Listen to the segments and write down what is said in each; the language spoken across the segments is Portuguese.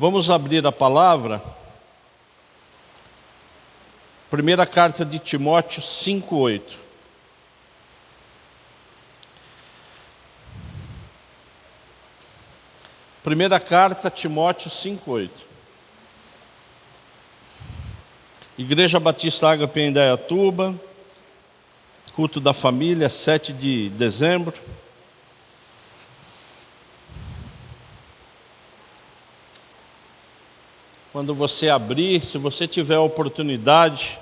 Vamos abrir a palavra. Primeira carta de Timóteo 5:8. Primeira carta a Timóteo 5:8. Igreja Batista Ágape em Indaiatuba, culto da família, 7 de dezembro. Quando você abrir, se você tiver a oportunidade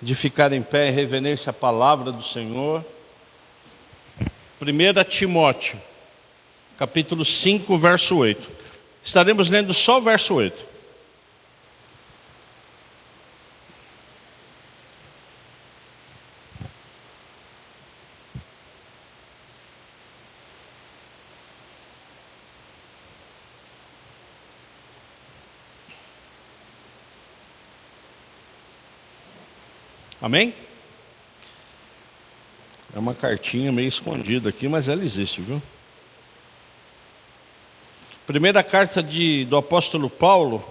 de ficar em pé em reverência à palavra do Senhor. 1 Timóteo, capítulo 5, verso 8. Estaremos lendo só o verso 8. Amém? É uma cartinha meio escondida aqui, mas ela existe, viu? Primeira carta do apóstolo Paulo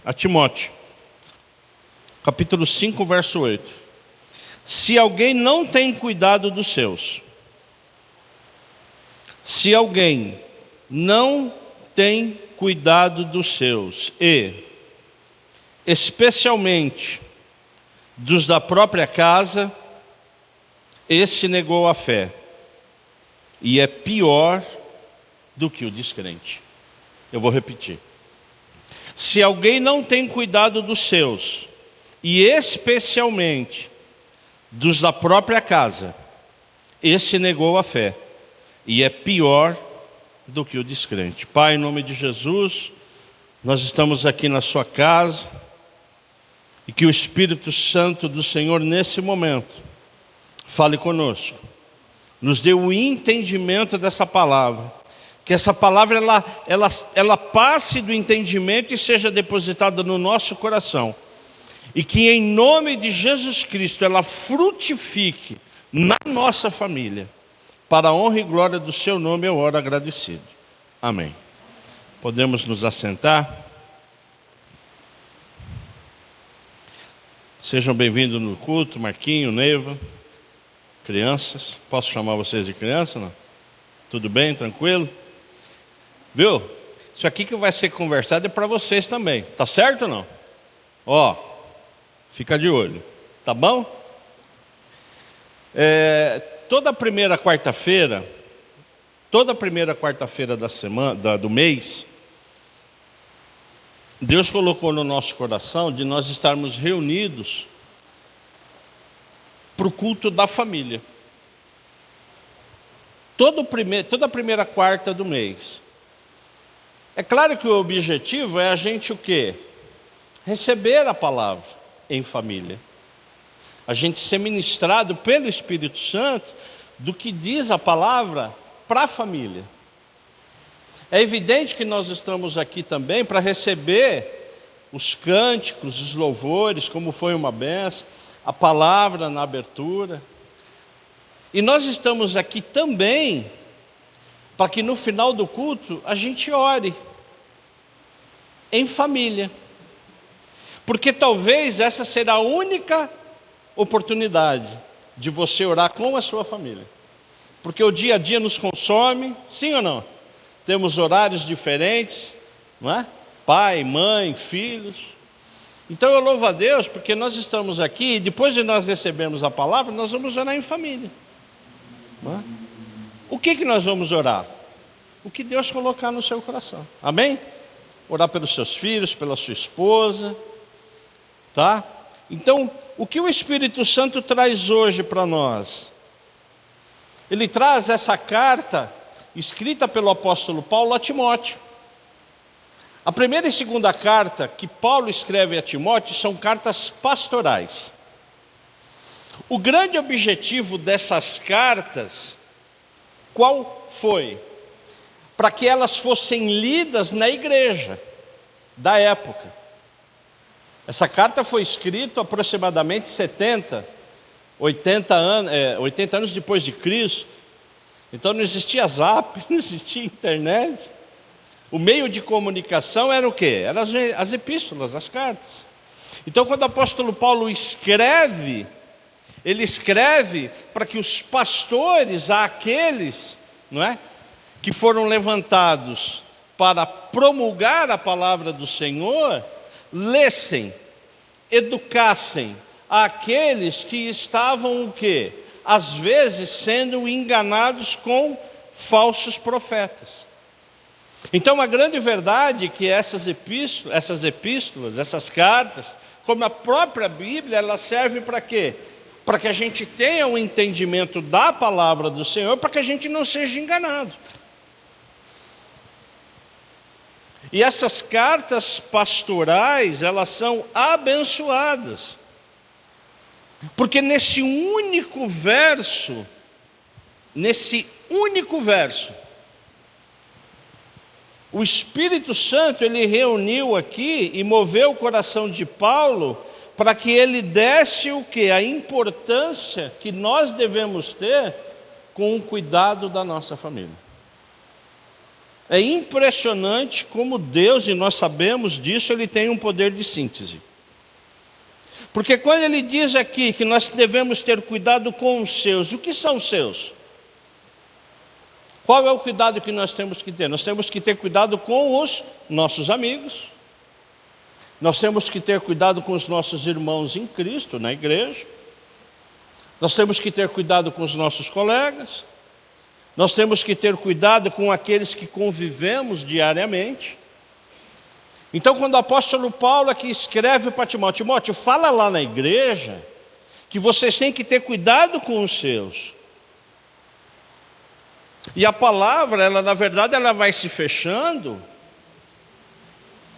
a Timóteo, capítulo 5, verso 8. Se alguém não tem cuidado dos seus, se alguém não tem cuidado dos seus, e especialmente dos da própria casa, esse negou a fé, e é pior do que o descrente. Eu vou repetir. Se alguém não tem cuidado dos seus, e especialmente dos da própria casa, esse negou a fé, e é pior do que o descrente. Pai, em nome de Jesus, nós estamos aqui na sua casa, e que o Espírito Santo do Senhor, nesse momento, fale conosco. Nos dê o entendimento dessa palavra. Que essa palavra, ela passe do entendimento e seja depositada no nosso coração. E que em nome de Jesus Cristo, ela frutifique na nossa família. Para a honra e glória do seu nome, eu oro agradecido. Amém. Podemos nos assentar? Sejam bem-vindos no culto, Marquinho, Neiva, crianças. Posso chamar vocês de criança, não? Tudo bem, tranquilo? Viu? Isso aqui que vai ser conversado é para vocês também. Tá certo ou não? Ó, fica de olho. Tá bom? Toda primeira quarta-feira da semana, do mês, Deus colocou no nosso coração de nós estarmos reunidos para o culto da família. Toda primeira quarta do mês. É claro que o objetivo é a gente o quê? Receber a palavra em família. A gente ser ministrado pelo Espírito Santo do que diz a palavra para a família. É evidente que nós estamos aqui também para receber os cânticos, os louvores, como foi uma bênção, a palavra na abertura. E nós estamos aqui também para que no final do culto a gente ore em família. Porque talvez essa será a única oportunidade de você orar com a sua família. Porque o dia a dia nos consome, sim ou não? Temos horários diferentes, não é? Pai, mãe, filhos. Então eu louvo a Deus porque nós estamos aqui e depois de nós recebermos a palavra, nós vamos orar em família. Não é? O que nós vamos orar? O que Deus colocar no seu coração. Amém? Orar pelos seus filhos, pela sua esposa. Tá? Então, o que o Espírito Santo traz hoje para nós? Ele traz essa carta escrita pelo apóstolo Paulo a Timóteo. A primeira e segunda carta que Paulo escreve a Timóteo são cartas pastorais. O grande objetivo dessas cartas, qual foi? Para que elas fossem lidas na igreja da época. Essa carta foi escrita aproximadamente 80 anos depois de Cristo. Então não existia Zap, não existia internet. O meio de comunicação era o quê? Eram as epístolas, as cartas. Então, quando o apóstolo Paulo escreve, ele escreve para que os pastores, aqueles, não é, que foram levantados para promulgar a palavra do Senhor, lessem, educassem aqueles que estavam o quê? Às vezes sendo enganados com falsos profetas. Então, a grande verdade é que essas epístolas, essas cartas, como a própria Bíblia, ela serve para quê? Para que a gente tenha um entendimento da palavra do Senhor, para que a gente não seja enganado. E essas cartas pastorais, elas são abençoadas. Porque nesse único verso, o Espírito Santo, ele reuniu aqui e moveu o coração de Paulo para que ele desse o quê? A importância que nós devemos ter com o cuidado da nossa família. É impressionante como Deus, e nós sabemos disso, ele tem um poder de síntese. Porque quando ele diz aqui que nós devemos ter cuidado com os seus, o que são os seus? Qual é o cuidado que nós temos que ter? Nós temos que ter cuidado com os nossos amigos. Nós temos que ter cuidado com os nossos irmãos em Cristo, na igreja. Nós temos que ter cuidado com os nossos colegas. Nós temos que ter cuidado com aqueles que convivemos diariamente. Então, quando o apóstolo Paulo aqui escreve para Timóteo, Timóteo, fala lá na igreja que vocês têm que ter cuidado com os seus. E a palavra, ela na verdade, ela vai se fechando,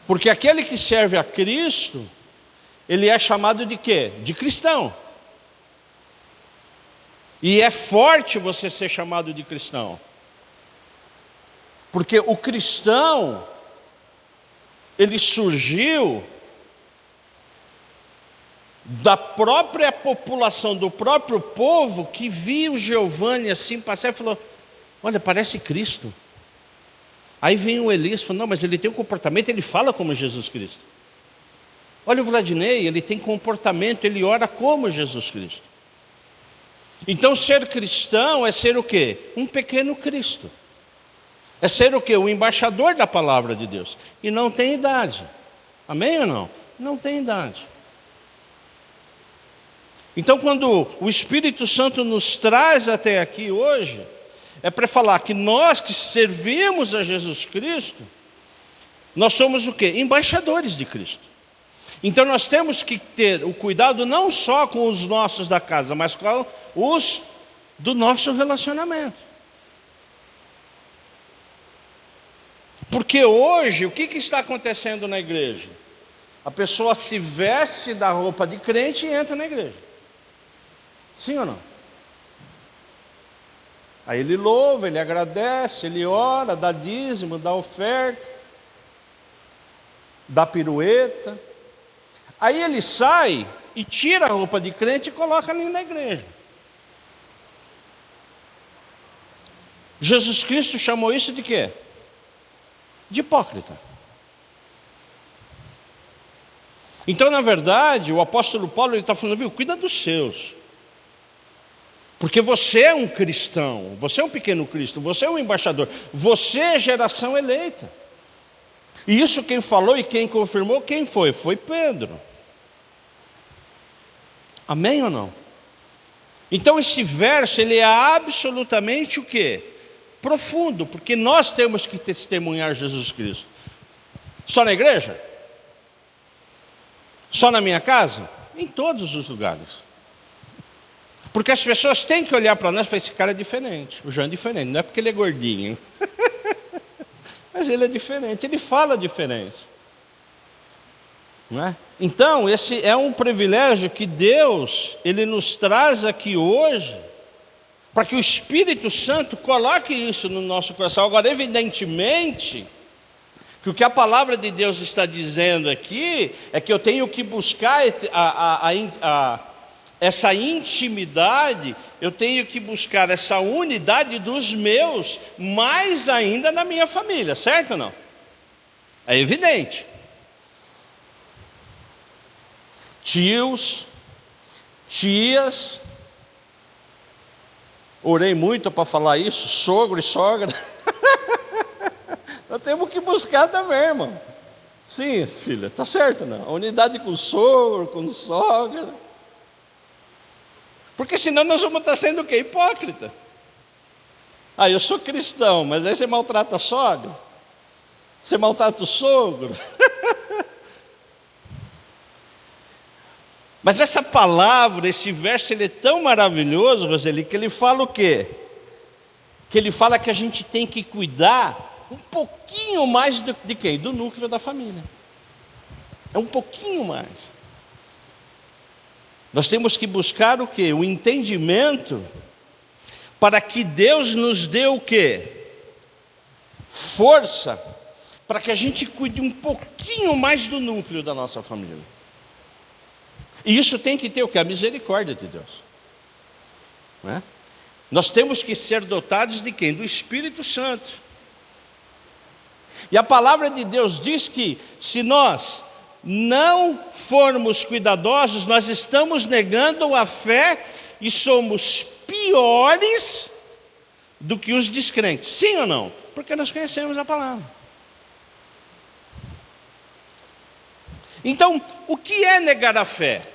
porque aquele que serve a Cristo, ele é chamado de quê? De cristão. E é forte você ser chamado de cristão. Porque o cristão, ele surgiu da própria população, do próprio povo, que viu Giovanni assim passar e falou, olha, parece Cristo. Aí vem o Elias e falou, não, mas ele tem um comportamento, ele fala como Jesus Cristo. Olha o Vladinei, ele tem comportamento, ele ora como Jesus Cristo. Então ser cristão é ser o quê? Um pequeno Cristo. É ser o quê? O embaixador da palavra de Deus. E não tem idade. Amém ou não? Não tem idade. Então quando o Espírito Santo nos traz até aqui hoje, é para falar que nós que servimos a Jesus Cristo, nós somos o quê? Embaixadores de Cristo. Então nós temos que ter o cuidado não só com os nossos da casa, mas com os do nosso relacionamento. Porque hoje, o que está acontecendo na igreja? A pessoa se veste da roupa de crente e entra na igreja. Sim ou não? Aí ele louva, ele agradece, ele ora, dá dízimo, dá oferta, dá pirueta. Aí ele sai e tira a roupa de crente e coloca ali na igreja. Jesus Cristo chamou isso de quê? De hipócrita. Então, na verdade, o apóstolo Paulo está falando, viu, cuida dos seus. Porque você é um cristão, você é um pequeno Cristo, você é um embaixador, você é geração eleita. E isso quem falou e quem confirmou, quem foi? Foi Pedro. Amém ou não? Então esse verso, ele é absolutamente o quê? Profundo, porque nós temos que testemunhar Jesus Cristo. Só na igreja? Só na minha casa? Em todos os lugares. Porque as pessoas têm que olhar para nós e falar, esse cara é diferente, o João é diferente, não é porque ele é gordinho, mas ele é diferente, ele fala diferente. Não é? Então, esse é um privilégio que Deus, ele nos traz aqui hoje, para que o Espírito Santo coloque isso no nosso coração. Agora, evidentemente, que o que a palavra de Deus está dizendo aqui, é que eu tenho que buscar essa intimidade, eu tenho que buscar essa unidade dos meus, mais ainda na minha família, certo ou não? É evidente. Tios, tias, orei muito para falar isso, sogro e sogra. Nós temos que buscar também, irmão. Sim, filha, está certo, não? A unidade com o sogro, com a sogra. Porque senão nós vamos estar sendo o quê? Hipócrita. Ah, eu sou cristão, mas aí você maltrata a sogra? Você maltrata o sogro? Mas essa palavra, esse verso, ele é tão maravilhoso, Roseli, que ele fala o quê? Que ele fala que a gente tem que cuidar um pouquinho mais de quem? Do núcleo da família. É um pouquinho mais. Nós temos que buscar o quê? O entendimento para que Deus nos dê o quê? Força para que a gente cuide um pouquinho mais do núcleo da nossa família. E isso tem que ter o quê? A misericórdia de Deus. Não é? Nós temos que ser dotados de quem? Do Espírito Santo. E a palavra de Deus diz que se nós não formos cuidadosos, nós estamos negando a fé e somos piores do que os descrentes. Sim ou não? Porque nós conhecemos a palavra. Então, o que é negar a fé?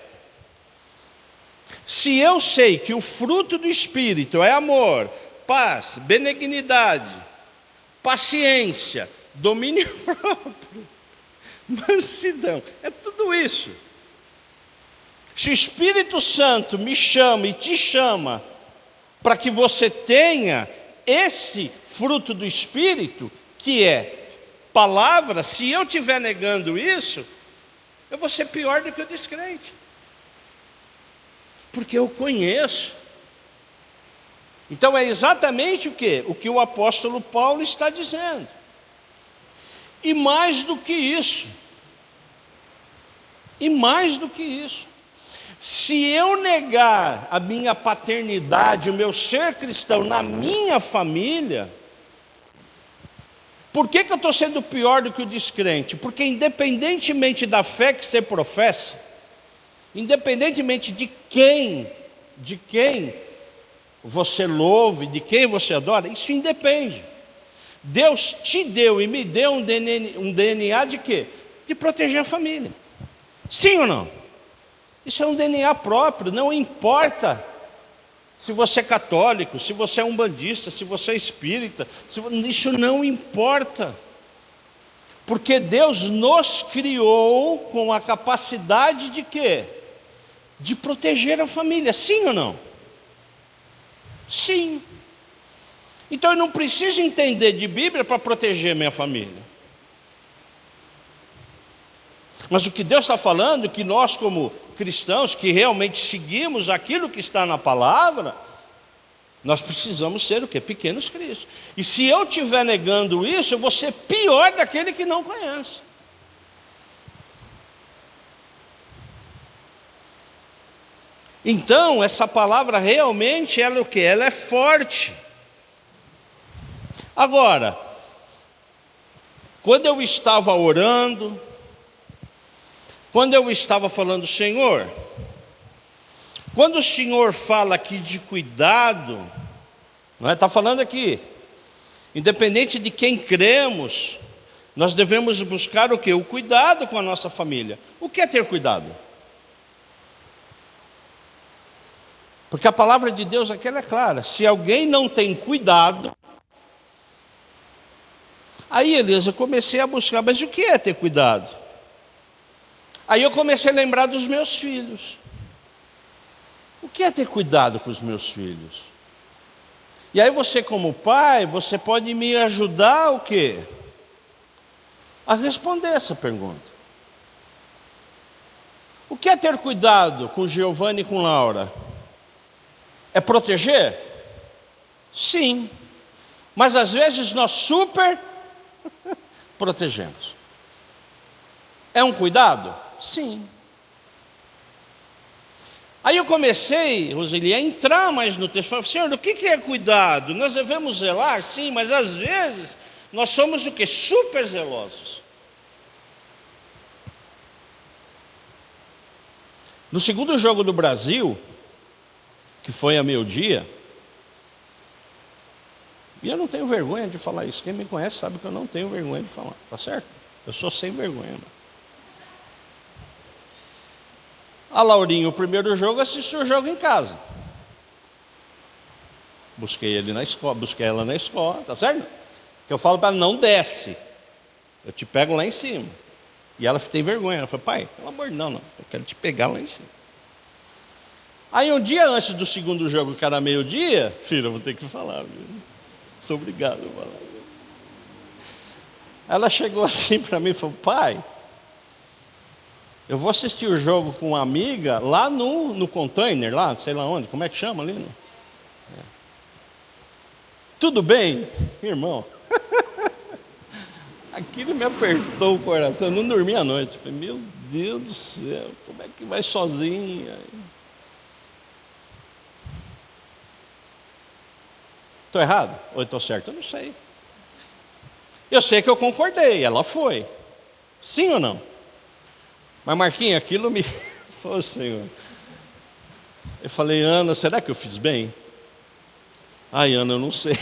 Se eu sei que o fruto do Espírito é amor, paz, benignidade, paciência, domínio próprio, mansidão, é tudo isso. Se o Espírito Santo me chama e te chama para que você tenha esse fruto do Espírito, que é palavra, se eu estiver negando isso, eu vou ser pior do que o descrente. Porque eu conheço. Então é exatamente o quê? O que o apóstolo Paulo está dizendo. E mais do que isso. E mais do que isso. Se eu negar a minha paternidade, o meu ser cristão na minha família, por que eu estou sendo pior do que o descrente? Porque independentemente da fé que você professa, independentemente de quem você louve, de quem você adora, isso independe. Deus te deu e me deu um DNA de quê? De proteger a família. Sim ou não? Isso é um DNA próprio, não importa se você é católico, se você é umbandista, se você é espírita, isso não importa. Porque Deus nos criou com a capacidade de quê? De proteger a família, sim ou não? Sim. Então eu não preciso entender de Bíblia para proteger minha família. Mas o que Deus está falando, que nós como cristãos, que realmente seguimos aquilo que está na palavra, nós precisamos ser o quê? Pequenos cristos. E se eu estiver negando isso, eu vou ser pior daquele que não conhece. Então, essa palavra realmente, ela é o quê? Ela é forte. Agora, quando eu estava orando, quando eu estava falando, Senhor, quando o Senhor fala aqui de cuidado, não é? Está falando aqui, independente de quem cremos, nós devemos buscar o quê? O cuidado com a nossa família. O que é ter cuidado? Porque a palavra de Deus aqui ela é clara. Se alguém não tem cuidado, aí, Elias, eu comecei a buscar, mas o que é ter cuidado? Aí eu comecei a lembrar dos meus filhos. O que é ter cuidado com os meus filhos? E aí você como pai, você pode me ajudar o quê? A responder essa pergunta. O que é ter cuidado com Giovanni e com Laura? É proteger? Sim. Mas às vezes nós super protegemos. É um cuidado? Sim. Aí eu comecei, Roseli, a entrar mais no texto. Falei, Senhor, o que é cuidado? Nós devemos zelar? Sim, mas às vezes nós somos o quê? Super zelosos. No segundo jogo do Brasil, que foi a meio-dia, e eu não tenho vergonha de falar isso. Quem me conhece sabe que eu não tenho vergonha de falar, tá certo? Eu sou sem vergonha. Mano. A Laurinha, o primeiro jogo, assistiu o jogo em casa. Busquei ela na escola, tá certo? Que eu falo para ela, não desce. Eu te pego lá em cima. E ela tem vergonha. Ela falou, pai, pelo amor de Deus, não. Eu quero te pegar lá em cima. Aí um dia antes do segundo jogo, que era meio-dia, filha, eu vou ter que falar, viu? Sou obrigado a falar. Ela chegou assim para mim e falou, pai, eu vou assistir o jogo com uma amiga lá no container, lá, sei lá onde, como é que chama ali? Tudo bem, irmão? Aquilo me apertou o coração, eu não dormi à noite. Falei, meu Deus do céu, como é que vai sozinha? Estou errado? Ou estou certo? Eu não sei. Eu sei que eu concordei, ela foi. Sim ou não? Mas Marquinhos, aquilo me... Foi, Senhor. Eu falei, Ana, será que eu fiz bem? Ai, Ana, eu não sei.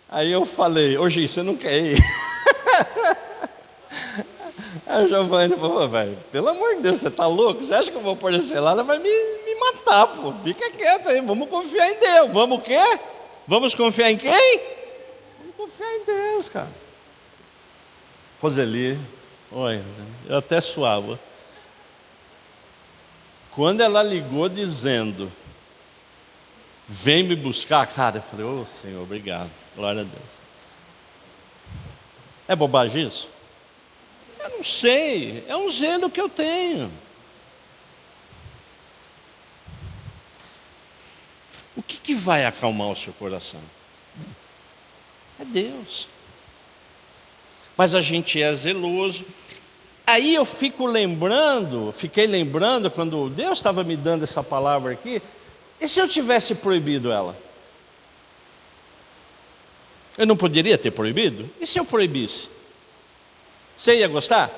Aí eu falei, ô Gi, você não quer ir? Aí o Giovanni falou, velho, pelo amor de Deus, você tá louco? Você acha que eu vou aparecer lá? Ela vai me matar, pô. Fica quieto aí, vamos confiar em Deus. Vamos o quê? Vamos confiar em quem? Vamos confiar em Deus, cara. Roseli, olha, eu até suava. Quando ela ligou dizendo, vem me buscar, cara, eu falei, ô Senhor, obrigado, glória a Deus. É bobagem isso? Eu não sei, é um zelo que eu tenho. O que vai acalmar o seu coração? É Deus. Mas a gente é zeloso. Aí eu fiquei lembrando, quando Deus estava me dando essa palavra aqui, e se eu tivesse proibido ela? Eu não poderia ter proibido? E se eu proibisse? Você ia gostar?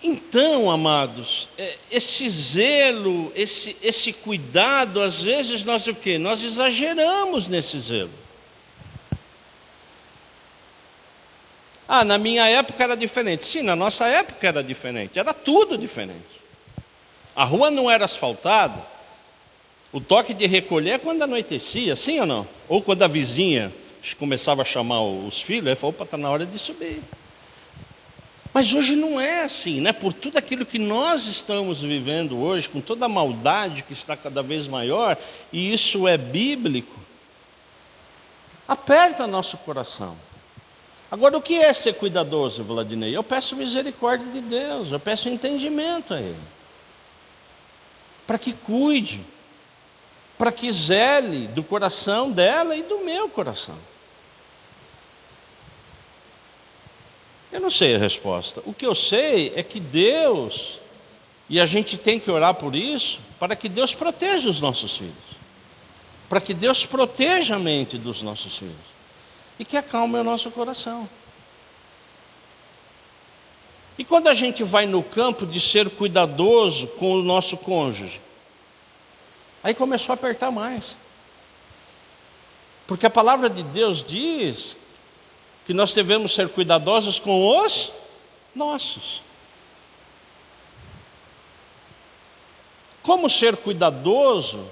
Então, amados, esse zelo, esse cuidado, às vezes nós o quê? Nós exageramos nesse zelo. Ah, na minha época era diferente. Sim, na nossa época era diferente. Era tudo diferente. A rua não era asfaltada. O toque de recolher é quando anoitecia, sim ou não? Ou quando a vizinha começava a chamar os filhos, aí falou, opa, está na hora de subir. Mas hoje não é assim, né? Por tudo aquilo que nós estamos vivendo hoje, com toda a maldade que está cada vez maior, e isso é bíblico, aperta nosso coração. Agora, o que é ser cuidadoso, Vladinei? Eu peço misericórdia de Deus, eu peço entendimento a Ele, para que cuide, para que zele do coração dela e do meu coração. Eu não sei a resposta. O que eu sei é que Deus, e a gente tem que orar por isso, para que Deus proteja os nossos filhos, para que Deus proteja a mente dos nossos filhos e que acalme o nosso coração. E quando a gente vai no campo de ser cuidadoso com o nosso cônjuge, aí começou a apertar mais. Porque a palavra de Deus diz que nós devemos ser cuidadosos com os nossos. Como ser cuidadoso?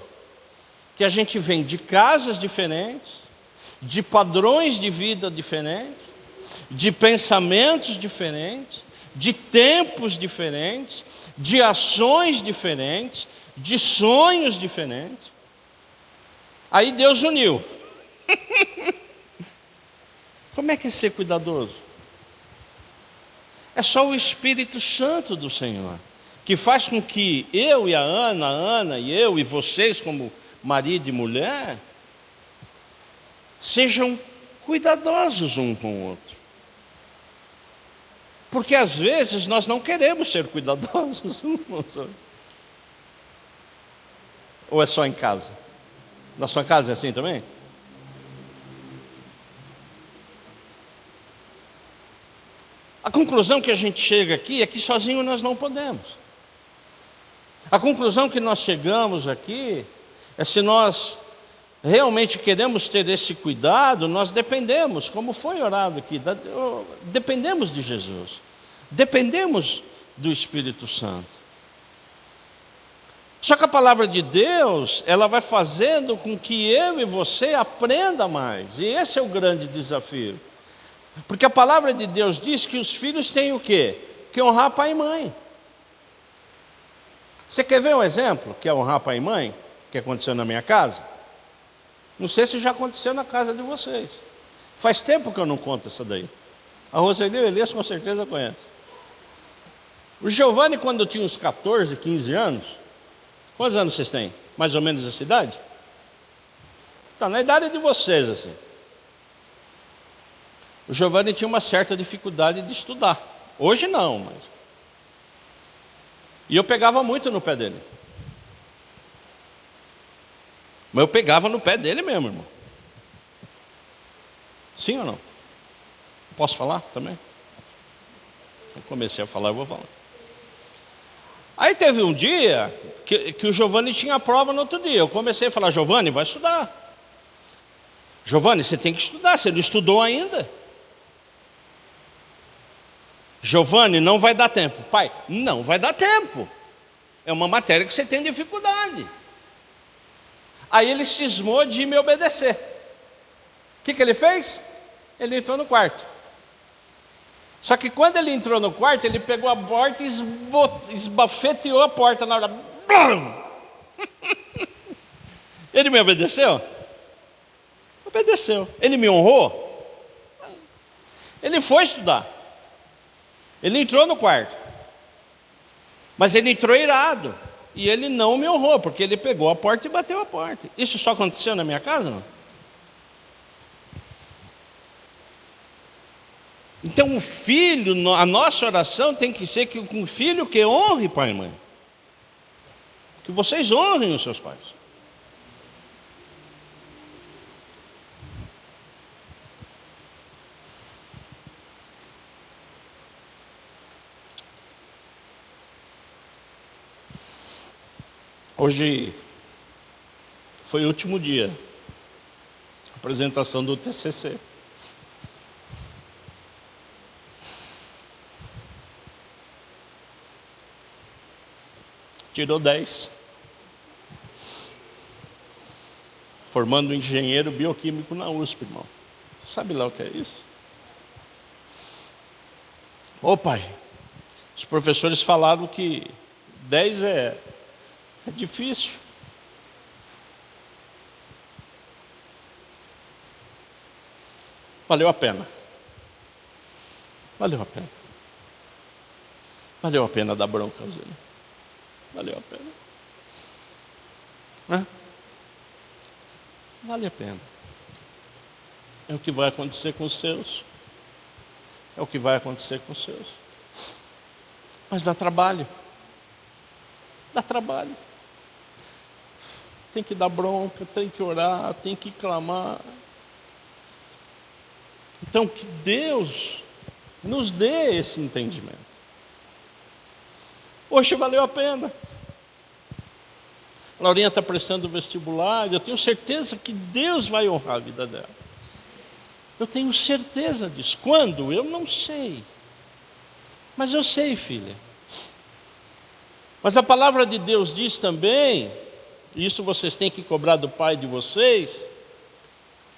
Que a gente vem de casas diferentes, de padrões de vida diferentes, de pensamentos diferentes, de tempos diferentes, de ações diferentes, de sonhos diferentes. Aí Deus uniu. Como é que é ser cuidadoso? É só o Espírito Santo do Senhor, que faz com que eu e a Ana e eu e vocês como marido e mulher, sejam cuidadosos um com o outro. Porque às vezes nós não queremos ser cuidadosos um com os outros. Ou é só em casa? Na sua casa é assim também? A conclusão que a gente chega aqui é que sozinho nós não podemos. A conclusão que nós chegamos aqui é se nós realmente queremos ter esse cuidado, nós dependemos, como foi orado aqui, dependemos de Jesus, dependemos do Espírito Santo. Só que a palavra de Deus, ela vai fazendo com que eu e você aprenda mais, e esse é o grande desafio. Porque a palavra de Deus diz que os filhos têm o quê? Que honrar pai e mãe. Você quer ver um exemplo que é honrar pai e mãe, que aconteceu na minha casa? Não sei se já aconteceu na casa de vocês. Faz tempo que eu não conto essa daí. A Roseli e o Elias com certeza conhecem. O Giovanni, quando tinha uns 14, 15 anos, quantos anos vocês têm? Mais ou menos essa idade? Está na idade de vocês, assim. O Giovanni tinha uma certa dificuldade de estudar. Hoje não, mas... E eu pegava muito no pé dele. Mas eu pegava no pé dele mesmo, irmão. Sim ou não? Posso falar também? Eu comecei a falar, eu vou falar. Aí teve um dia que o Giovanni tinha prova no outro dia. Eu comecei a falar, Giovanni, vai estudar. Giovanni, você tem que estudar, você não estudou ainda. Giovanni, não vai dar tempo. Pai, não vai dar tempo. É uma matéria que você tem dificuldade. Aí ele cismou de me obedecer. O que ele fez? Ele entrou no quarto. Só que quando ele entrou no quarto, ele pegou a porta e esbafeteou a porta na hora. Ele me obedeceu? Obedeceu. Ele me honrou? Ele foi estudar. Ele entrou no quarto. Mas ele entrou irado. E ele não me honrou, porque ele pegou a porta e bateu a porta. Isso só aconteceu na minha casa, não? Então o filho, a nossa oração tem que ser que um filho que honre pai e mãe. Que vocês honrem os seus pais. Hoje foi o último dia, apresentação do TCC. Tirou 10. Formando engenheiro bioquímico na USP, irmão. Você sabe lá o que é isso? Ô pai, os professores falaram que 10 é difícil. Valeu a pena. Valeu a pena. Valeu a pena dar bronca aos ele. Valeu a pena. Hã? Vale a pena. É o que vai acontecer com os seus. É o que vai acontecer com os seus. Mas dá trabalho. Dá trabalho. Tem que dar bronca, tem que orar, tem que clamar. Então que Deus nos dê esse entendimento. Hoje valeu a pena. A Laurinha está prestando o vestibular, eu tenho certeza que Deus vai honrar a vida dela. Eu tenho certeza disso. Quando? Eu não sei. Mas eu sei, filha. Mas a palavra de Deus diz também, e isso vocês têm que cobrar do pai de vocês,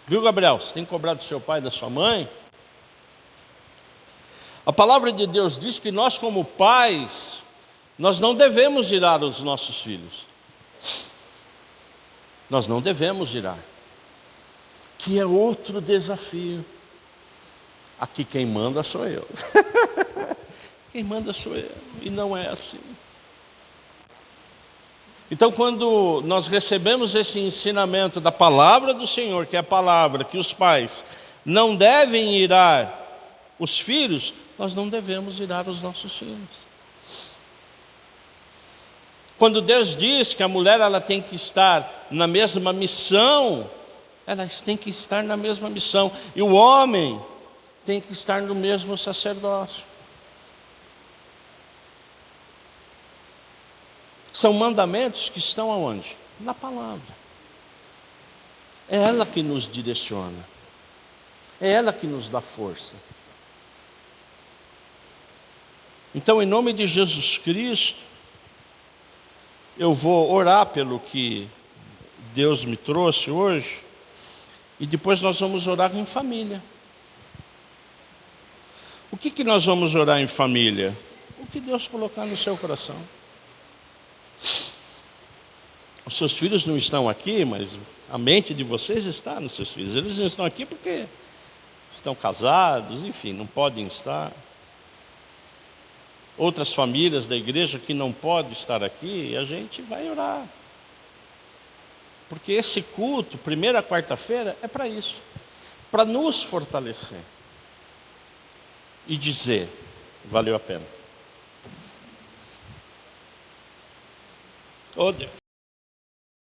viu, Gabriel? Você tem que cobrar do seu pai e da sua mãe. A palavra de Deus diz que nós, como pais, nós não devemos girar os nossos filhos. Nós não devemos girar. Que é outro desafio. Aqui quem manda sou eu. Quem manda sou eu. E não é assim. Então, quando nós recebemos esse ensinamento da palavra do Senhor, que é a palavra que os pais não devem irar os filhos, nós não devemos irar os nossos filhos. Quando Deus diz que a mulher ela tem que estar na mesma missão, elas têm que estar na mesma missão. E o homem tem que estar no mesmo sacerdócio. São mandamentos que estão aonde? Na palavra. É ela que nos direciona. É ela que nos dá força. Então, em nome de Jesus Cristo, eu vou orar pelo que Deus me trouxe hoje, e depois nós vamos orar em família. O que nós vamos orar em família? O que Deus colocar no seu coração. Os seus filhos não estão aqui, mas a mente de vocês está nos seus filhos. Eles não estão aqui porque estão casados, enfim, não podem estar. Outras famílias da igreja que não podem estar aqui, a gente vai orar. Porque esse culto, primeira quarta-feira, é para isso. Para nos fortalecer. E dizer, valeu a pena. Oh Deus.